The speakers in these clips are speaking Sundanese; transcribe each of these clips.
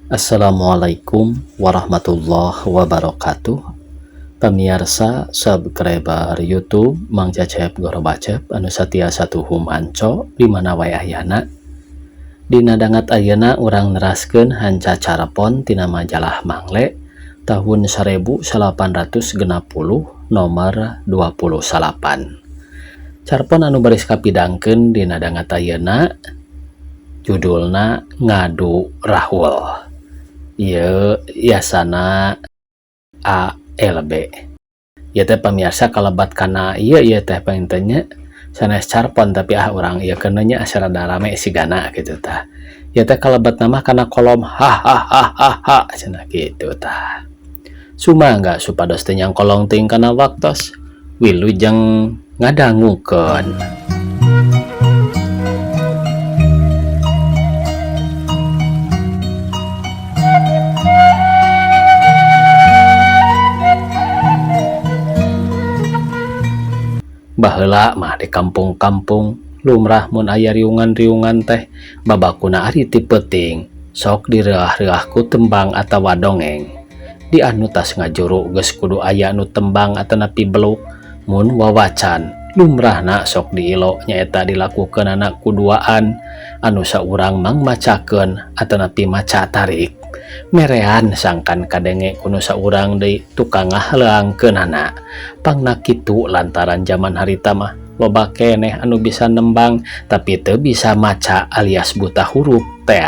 Assalamualaikum warahmatullahi wabarakatuh. Pemirsa subscriber YouTube Mang Cecep Gorobacep anu satia satuhum anco di mana wae ayeuna. Dina dangat ayeuna urang neraskeun hanca carepon tina majalah Mangle tahun 1860 nomor 28. Carepon anu baris kapidangkeun dina dangat ayeuna judulna Ngadu Rahul. Ieu yasana ALB. Ieu teh pamirsa kalebat kana ieu teh paintenya sanes carpon tapi urang ieu keunnya asal rame sigana gitu tah. Ieu teh kalebat nama kana kolom ha cenah kitu tah. Sumangga supados teh nyang kolong teuing kana waktos wilujeng ngadangukeun. Baheula mah di kampung-kampung lumrah mun aya riungan-riungan teh babakuna ari ti peuting sok direah-reah ku tembang atawa dongeng. Di anu tas ngajuru geus kudu aya nu tembang atanapi beluk. Mun wawacan lumrahna sok diilo nyaeta dilakukeunana ku duaan anu saurang mang macakeun atanapi maca tarik. Merean sangkan kadenge kuno saurang deui tukang ngahaleangkeunana. Pangna kitu lantaran zaman harita mah loba keneh anu bisa nembang tapi teu bisa maca alias buta huruf teh.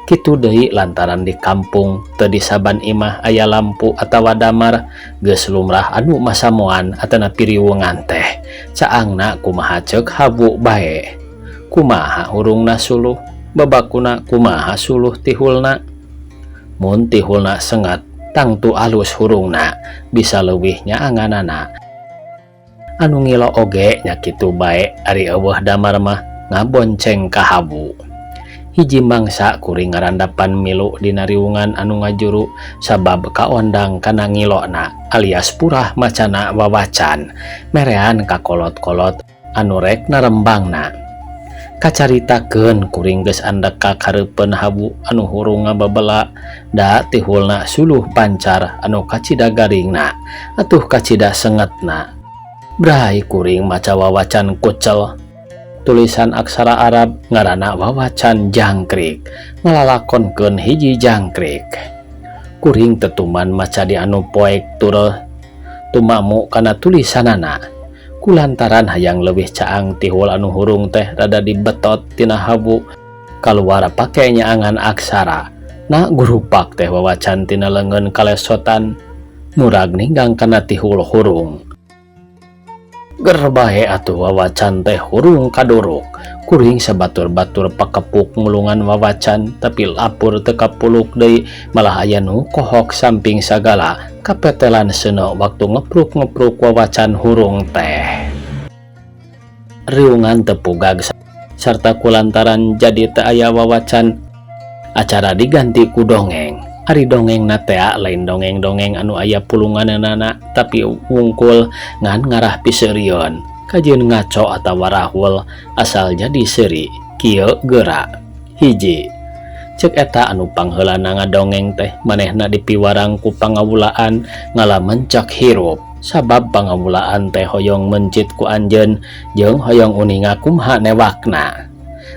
Kitu deui lantaran di kampung teu di saban imah aya lampu atawa damar geus lumrah anu masamoan atanapi riweugan teh. Caangna kumaha ceuk habu bae. Kumaha hurungna suluh, babakuna kumaha suluh tihulna. Mun tihulna sengat tangtu alus hurungna bisa leuwih nyaanganana. Anu ngilo oge nya kitu bae ari eueuh damar mah ngabonceng ka habu. Hiji mangsa kuring ngarandapan milu dina riungan anu ngajuru sabab kaondang kana ngilona alias purah macana wawacan merean kakolot-kolot anu rek narembangna. Kacaritakeun kuring geus andek ka kareupeun habu anu hurung ngababela da tihulna suluh pancar anu kacida garingna atuh kacida sengetna. Brai kuring maca wawacan kucel tulisan aksara Arab ngaranna wawacan jangkrik ngalalakonkeun hiji jangkrik. Kuring tetuman maca di anu poek tureuh tumamu kana tulisanana. Kulantaran hayang leuwih caang tihul anu hurung teh rada dibetot tina habu kaluar pake nyaangan aksara na gurupak teh wawacan tina leungeun kalesotan murag ninggang kana tihul hurung. Ger bae atuh wawacan teh hurung kaduruk. Kuring sabatur-batur pakepuk ngulungan wawacan tapi lapur teu kapuluk deui malah aya nu kohok samping sagala kapetelan seuneu waktu ngepruk-ngepruk wawacan hurung teh. Riungan tepugag sarta kulantaran jadi teu aya wawacan acara diganti ku dongeng. Ari dongeng na teh lain dongeng-dongeng anu aya pulunganana tapi wungkul ngan ngarah piseurion kajeun ngaco atawa rahul asal jadi seuri kieu geura. Hiji ceuk eta anu pangheulana ngadongeng teh manehna dipiwarang ku pangawulaan ngalamencak hirup sabab pangawulaan teh hoyong mencit ku anjeun jeung hoyong uninga kumaha newakna.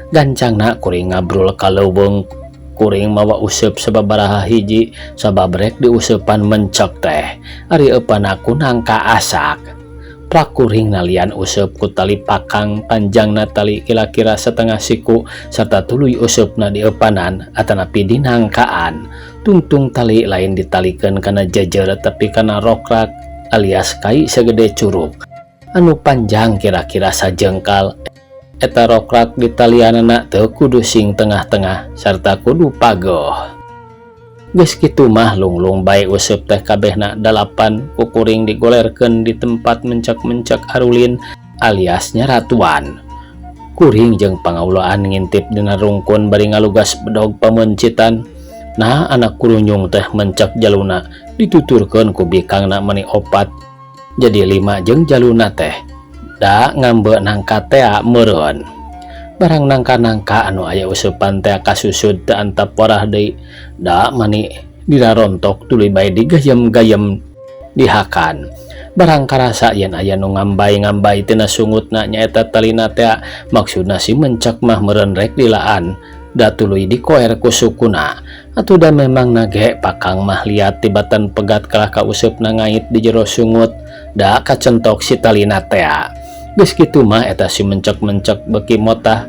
Gancangna kuring ngabrul ka leuweung kuring mawa useup sababaraha hiji sabab rek diuseupan mencek teh ari eupana kunang kaasak. Prak kuring nalian useup ku tali pakang panjangna tali kira-kira setengah siku serta tuluy useupna di eupanan atanapi dinangkaan. Tungtung tali lain ditalikeun kana jejer tapi kana rokrak alias kai segede curug anu panjang kira-kira sajengkal. Eta rokrak ditalianana teu kudu sing tengah-tengah sarta kudu pagoh. Geus kitu mah lunglung bae useup teh kabehna 8 ku kuring digolerkeun di tempat mencek-mencek arulin alias nyaratuan. Kuring jeung pangawulaan ngintip dina rungkun bari ngalugas bedog pamencitan. Nah anak kurunyung teh mencek jaluna dituturkeun ku bikangna meni 4 jadi 5 jeung jaluna teh da ngambeuk nangka tea meureun. barang nangka-nangka anu aya usupan teh kasusud teu antap porah deui da mani dirarontok tuluy bae digayem-gayem dihakan. Barang karasa yen aya nu ngambai-ngambai tina sungutna nyaeta talina teh maksudna si mencek mah meureun rek dilaan da tuluy dikoer ku sukuna atuh da memang nage pakang mah liat tibatan pegat kalah ka usupna ngait di jero sungut da kacentok si talina teh. Geus kitu mah eta si mencek-mencek beuki motah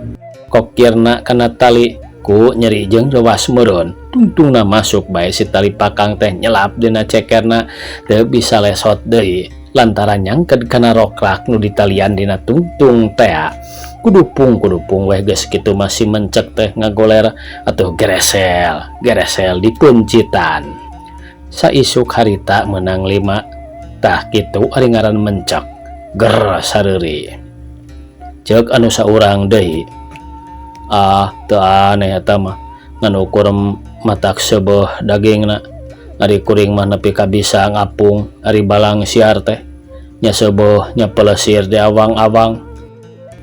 kokirna kana tali ku nyeri jeung rewas meureun tungtungna masuk bae si tali pakang teh nyelap dina cekerna teu bisa lesot deui lantaran nyangked kana roklak nu ditalian dina tungtung teh. Kudupung weh geus kitu masih mencek teh ngagoler atuh geresel di kuncitan. Saisuk harita menang 5 tah kitu ari ngaran mencek ger sareuri. Ceuk anu saurang deui, teu aneh eta mah ngan ukur matak seubeuh dagingna ari kuring mah nepi ka bisa ngapung ari balang siar teh nya seubeuh nya pelesir di awang-awang.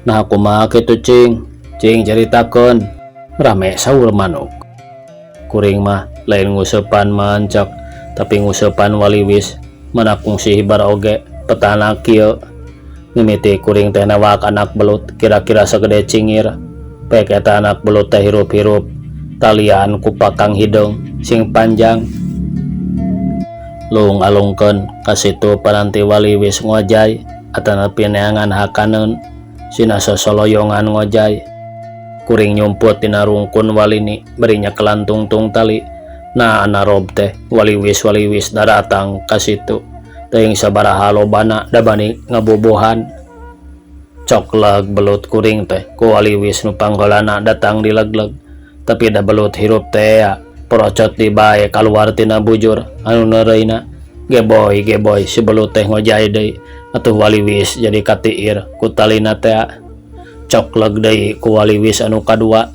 Nah kumaha kitu cing ceritakeun, rame saur manuk. Kuring mah lain nguseupan mancak tapi nguseupan waliwis menak kungsi hibar oge petana kieu. Mimiti kuring teh nawak anak belut kira-kira sagede cingir pek eta anak belut teh hirup-hirup talian ku pakang hidung sing panjang. Lung alungkeun ka situ paranti waliwis ngojay atanapi neangan hakaneun sina sosoloyongan ngojay. Kuring nyumput tina rungkun walini berinya kelantungtung tali. Nah narob teh waliwis daratang ka situ teuing sabaraha lobana da bani ngabobohan. Cokleg belut kuring teh ku waliwis nu panggolana datang dilegleg tapi da belut hirup teh porocot di bae kaluar tina bujur anu neureuna. Geboy si belut teh ngojay deui atuh waliwis jadi katiir ku talina teh. Cokleg deui ku waliwis anu kadua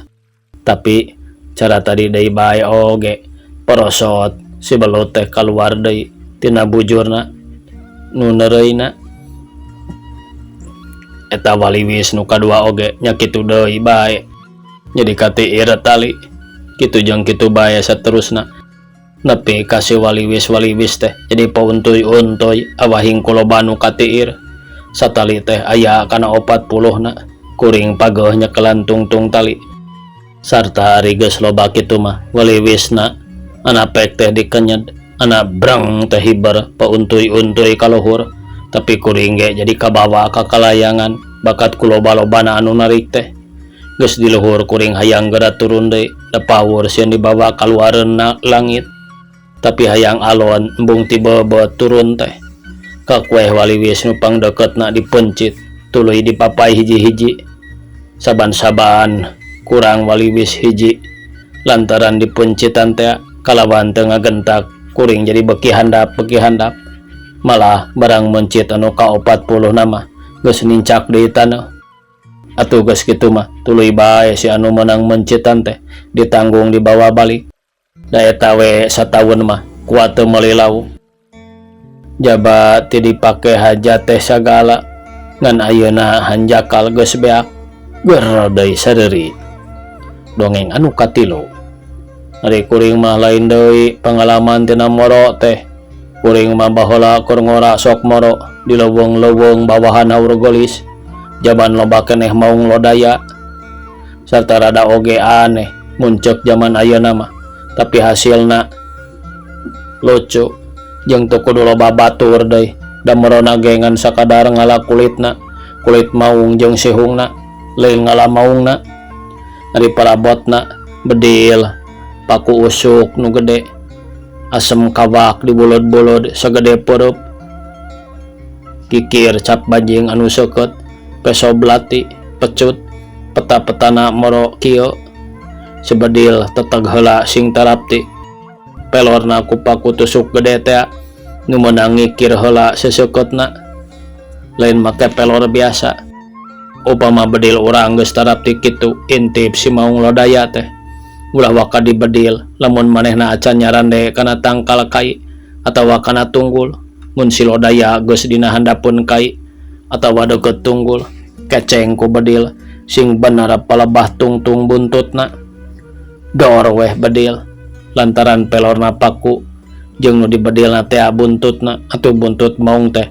tapi cara tadi deui bae oge porosot si belut teh kaluar deui tina bujurna nu neureuna. Eta waliwis nu kadua oge nya kitu deui bae jadi katiir tali kitu jeung kitu bae saterusna nepi ka si waliwis teh jadi pauntuy-untuy awahing kuloba nu katiir. Satali teh aya kana 40 na kuring pageuh nyekelan tungtung tali sarta ari geus loba kitu mah waliwisna anapek teh dikenyed ana brang teh hiber pauntuy-untuy ka luhur tapi kuring ge jadi kabawa ka kalayangan bakat kuloba-lobana anu narik teh. Geus di luhur kuring hayang geura turun deui da pawur sieun dibawa kaluareun langit tapi hayang alon embung ti beubeut turun teh. Kakueh waliwis nu pangdeketna dipencit tuluy dipapai hiji-hiji saban-saban kurang waliwis hiji lantaran dipencitan teh kalawan teu ngagentak kuring jadi beki handap malah barang mencit anu ka 40 nama geus nincak deui taneuh. Atuh geus kitu mah tuluy bae si anu menang mencitan teh ditanggung dibawa balik da eta we sataun mah kuat teu melilau jabat ti dipake hajat teh sagala ngan ayeuna hanjakal geus beak ger deui sareuri. Dongeng anu katilu. Ari kuring mah lain deui pengalaman tina moro teh. Kuring mah baheula keur ngora sok moro di leuweung-leuweung bawahan haur gelis jaban loba keneh maung lodaya sarta rada oge aneh muncek zaman ayeuna mah tapi hasilna lucu jeung teu kudu loba batur deui da merona gengan sakadar ngala kulit maung jeung sihungna leuwih ngala maungna. Ari parabotna bedil paku usuk nu gede asem kawak di bulud-bulud sagede peurup kikir cap bajing anu seukeut peso belati pecut peta-petana moro kieu sebedil teteg heula sing tarapti pelorna ku paku tusuk gede teh nu meunang ngikir heula seseukeutna lain make pelor biasa. Upama bedil urang geus tarapti kitu intip si maung lodaya teh ulah waka dibedil lamun manehna acan nyarande kana tangkal kai atawa kana tunggul. Mun si lodaya geus dina handapun kai atawa deukeut tunggul keceng ku bedil sing bener palebah tungtung buntutna. Dor weh bedil lantaran pelorna paku jeung nu dibedilna teh buntutna atuh buntut maung teh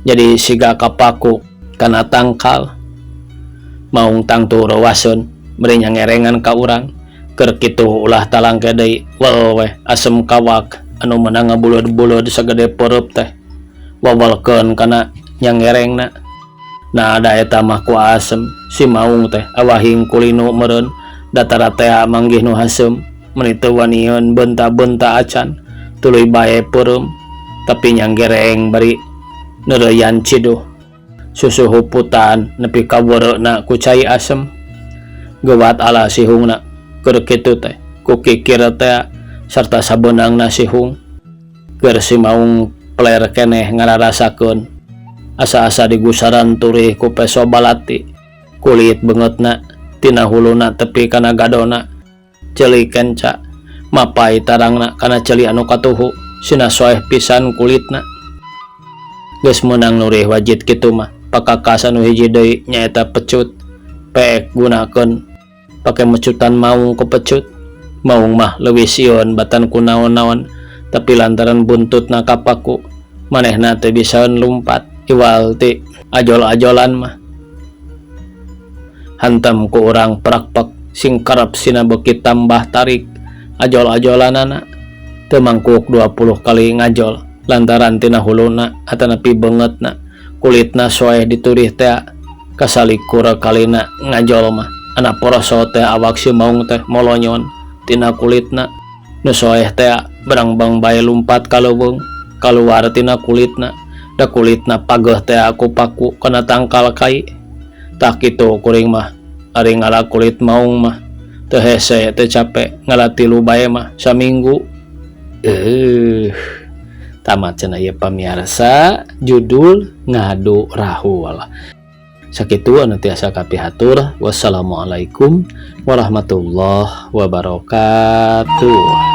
jadi siga kapaku kana tangkal. Maung tangtu rawaseun beri nyangerengan ka urang keur kitu ulah talangke deui wel weh asem kawak anu meunang ngabulud-bulud sagede peureub teh wawalkeun kana nyangerengna. Nah ada eta mah ku asem si maung teh awahing kulinu meureun datara teh manggih nu hasem meuni teu wanieun benta-benta acan tuluy bae peureum tapi nyanggereng bari neureuyan ciduh susu huputan nepi ka weureuna ku cai asem. Geuwat ala sihungna keur kitu teh ku kikir teh sarta sabeunangna sihung keur si maung peler keneh ngararasakeun asa-asa digusaran turih ku peso balati kulit beungeutna tina huluna tepi kana gadona ceuli kenca mapai tarangna kana ceuli anu katuhu sina soeh pisan kulitna. Geus meunang nurih wajid kitu mah pakakas anu hiji deui nyaeta pecut. Peek gunakeun pake mecutan maung ku pecut. Maung mah leuwih sieun batan ku naon-naon tapi lantaran buntutna kapaku manehna teu bisaeun lumpat iwal ti ajol-ajolan mah. Hantam ku urang prakpak sing karep sina beuki tambah tarik ajol-ajolanana teu mangkuk 20 kali ngajol lantaran tina huluna atanapi beungeutna kulitna soeh diturih teh kasalikur kalina ngajol mah anak poroso teh awak si maung teh molonyon tina kulitna nu soeh teh berang-bang bae lumpat kaleuweung kaluar tina kulitna da kulitna pageuh teh aku paku kana tangkal kai. Tah kitu kuring mah ari ngala kulit maung mah teu hese teu capek ngala 3 bae mah saminggu. Tamat cenah ieu pamirsa judul ngadu rahul. Sakitu anu tiasa kapihatur. Wassalamualaikum warahmatullahi wabarakatuh.